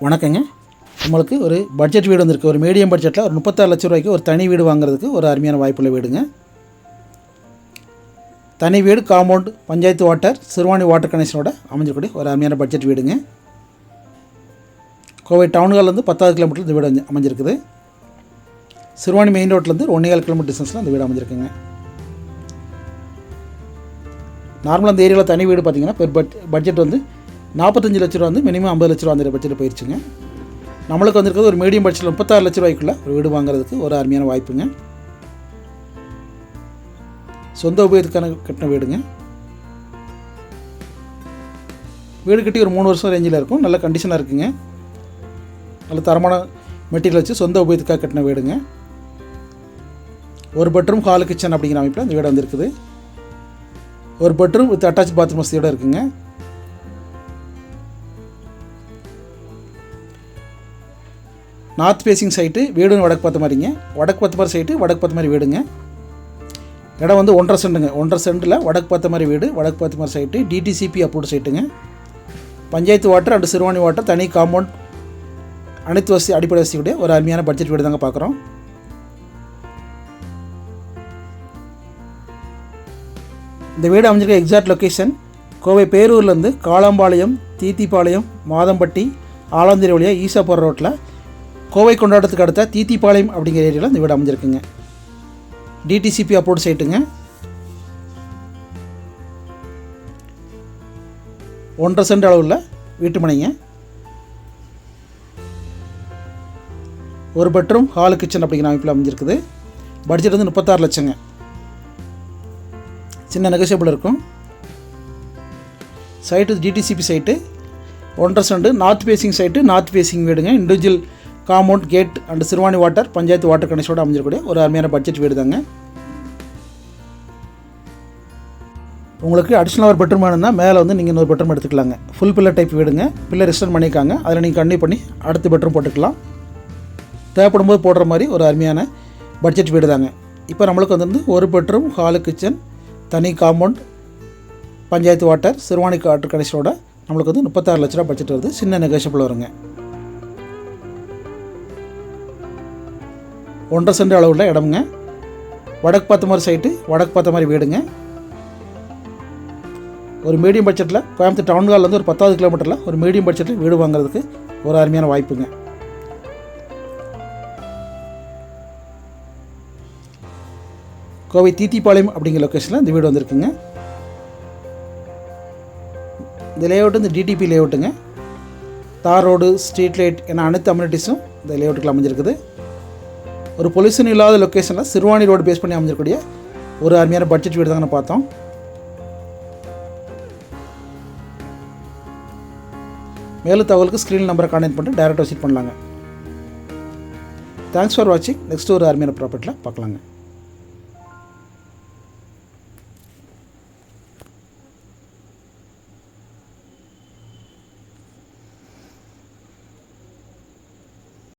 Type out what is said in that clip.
வணக்கங்க. நம்மளுக்கு ஒரு பட்ஜெட் வீடு வந்திருக்கு. ஒரு மீடியம் பட்ஜெட்டில் ஒரு 36 லட்ச ரூபாய்க்கு ஒரு தனி வீடு வாங்குறதுக்கு ஒரு அருமையான வாய்ப்புள்ள வீடுங்க. தனி வீடு, compound, panchayat water, Siruvani water கனெக்ஷனோட அமைஞ்சிருக்கூடிய ஒரு அருமையான பட்ஜெட் வீடுங்க. கோவை டவுன்கால்லேருந்து 10 கிலோமீட்டர் இந்த வீடு அமைஞ்சிருக்குது. சிறுவாணி மெயின் ரோட்லேருந்து 1.25 கிலோமீட்டர் டிஸ்டன்ஸில் அந்த வீடு அமைஞ்சிருக்குங்க. நார்மலாக அந்த ஏரியாவில் தனி வீடு பார்த்திங்கன்னா பெர் பட்ஜெட் வந்து 45 லட்ச ரூபா வந்து மினிமம் 50 லட்ச ரூபா அந்த பட்ஜெட் போயிடுச்சுங்க. நம்மளுக்கு வந்திருக்கிறது ஒரு மீடியம் பட்ஜெட்டில் 36 லட்ச ரூபாய்க்குள்ள ஒரு வீடு வாங்குறதுக்கு ஒரு அருமையான வாய்ப்புங்க. சொந்த உபயோகத்துக்கான கட்டின வீடுங்க. வீடு கட்டி ஒரு 3 வருஷம் ரேஞ்சில் இருக்கும். நல்ல கண்டிஷனாக இருக்குங்க. நல்ல தரமான மெட்டீரியல் வச்சு சொந்த உபயோகத்துக்காக கட்டின வீடுங்க. ஒரு பெட்ரூம், ஹால், கிச்சன் அப்படிங்கிற அமைப்பில் இந்த வீடு வந்துருக்குது. ஒரு பெட்ரூம் வித் அட்டாச் பாத்ரூம் வசதியோடு இருக்குங்க. நார்த் ஃபேஸிங் சைட்டு, வீடுன்னு வடக்கு பார்த்த மாதிரிங்க. வடக்கு பார்த்த மாதிரி சைட்டு, வடக்கு பார்த்த மாதிரி வீடுங்க. இடம் வந்து 1.5 சென்ட்டுங்க. 1.5 சென்ட்டில் வடக்கு பார்த்த மாதிரி வீடு, வடக்கு பார்த்த மாதிரி சைட்டு, டிடிசிபி அப்ரூவ்டு சைட்டுங்க. Panchayat water and Siruvani water, தனி காம்பவுண்ட், அனைத்து வசதி, அடிப்படை வசதியுடைய ஒரு அருமையான பட்ஜெட் வீடு தாங்க பார்க்குறோம். இந்த வீடு அமைஞ்சிருக்க எக்ஸாக்ட் லொக்கேஷன் கோவை பேரூர்லேருந்து காளாம்பாளையம், தீத்திப்பாளையம், மாதம்பட்டி, ஆலாந்திரி வழியாக ஈசா போகிற ரோட்டில் கோவை கொண்டாட்டத்துக்கு அடுத்த தீத்திப்பாளையம் அப்படிங்கிற ஏரியாவில் இந்த வீடு அமைஞ்சிருக்குங்க. DTCP approved சைட்டுங்க. 1.5 சென்ட் அளவுள்ள வீட்டு மனைங்க. ஒரு பெட்ரூம், ஹால், கிச்சன் அப்படிங்கிற அமைப்பில் அமைஞ்சிருக்குது. பட்ஜெட் வந்து 36 லட்சங்க. சின்ன நெகோசியபிள் இருக்கும். Site DTCP site, 1.5 cent, north facing site, north facing வீடுங்க. Individual compound, gate and Siruvani water, panchayat water கனெக்ஷனோட அமைஞ்சிருக்கூடிய ஒரு அருமையான பட்ஜெட் வீடு தாங்க. உங்களுக்கு அடிஷ்னலாக ஒரு பெட்ரூம் வேணும்னா மேலே வந்து நீங்கள் இன்னொரு பெட்ரூம் எடுத்துக்கலாங்க. ஃபுல் பில்லர் டைப் வீடுங்க. பில்லர் எக்ஸ்டெண்ட் பண்ணியிருக்காங்க. அதில் நீங்கள் கண்டினியூ பண்ணி அடுத்த பெட்ரூம் போட்டுக்கலாம். தேவைப்படும் போது போடுற மாதிரி ஒரு அருமையான பட்ஜெட் வீடு தாங்க. இப்போ நம்மளுக்கு வந்து ஒரு பெட்ரூம், ஹாலு, கிச்சன், தனி compound, panchayat water, Siruvani water கனெக்ஷனோட நம்மளுக்கு வந்து 36 லட்ச ரூபா பட்ஜெட் வருது. சின்ன நெகோஷியபிள் வருங்க. 1.5 சென்ட் அளவுள்ள இடமுங்க. வடக்கு பார்த்த மாதிரி சைட்டு, வடக்கு பார்த்த மாதிரி வீடுங்க. ஒரு மீடியம் பட்ஜெட்டில் கோயம்புத்தூர் டவுன்கால்லேருந்து ஒரு 10 கிலோமீட்டரில் ஒரு மீடியம் பட்ஜெட்டில் வீடு வாங்குறதுக்கு ஒரு அருமையான வாய்ப்புங்க. கோவை தீத்திப்பாளையம் அப்படிங்கிற லொக்கேஷனில் இந்த வீடு வந்திருக்குங்க. இந்த லேஅவுட்டு இந்த டிடிபி லேஅவுட்டுங்க. தார் ரோடு, ஸ்ட்ரீட் லைட் என அனைத்து அம்யூனிட்டிஸும் இந்த லேஅவுட்டுக்கு அமைஞ்சிருக்குது. ஒரு பொல்யூஷன் இல்லாத லொக்கேஷனில் சிறுவாணி ரோடு பேஸ் பண்ணி அமைஞ்சிருக்கூடிய ஒரு அருமையான பட்ஜெட் வீடு தாங்க பார்த்தோம். மேலும் தகவலுக்கு ஸ்க்ரீன் நம்பரை கான்டாக்ட் பண்ணிட்டு டைரெக்டாக விசிட் பண்ணலாங்க. தேங்க்ஸ் ஃபார் வாட்சிங். நெக்ஸ்ட் ஒரு அருமையான ப்ராப்பர்ட்டியில் பார்க்கலாங்க.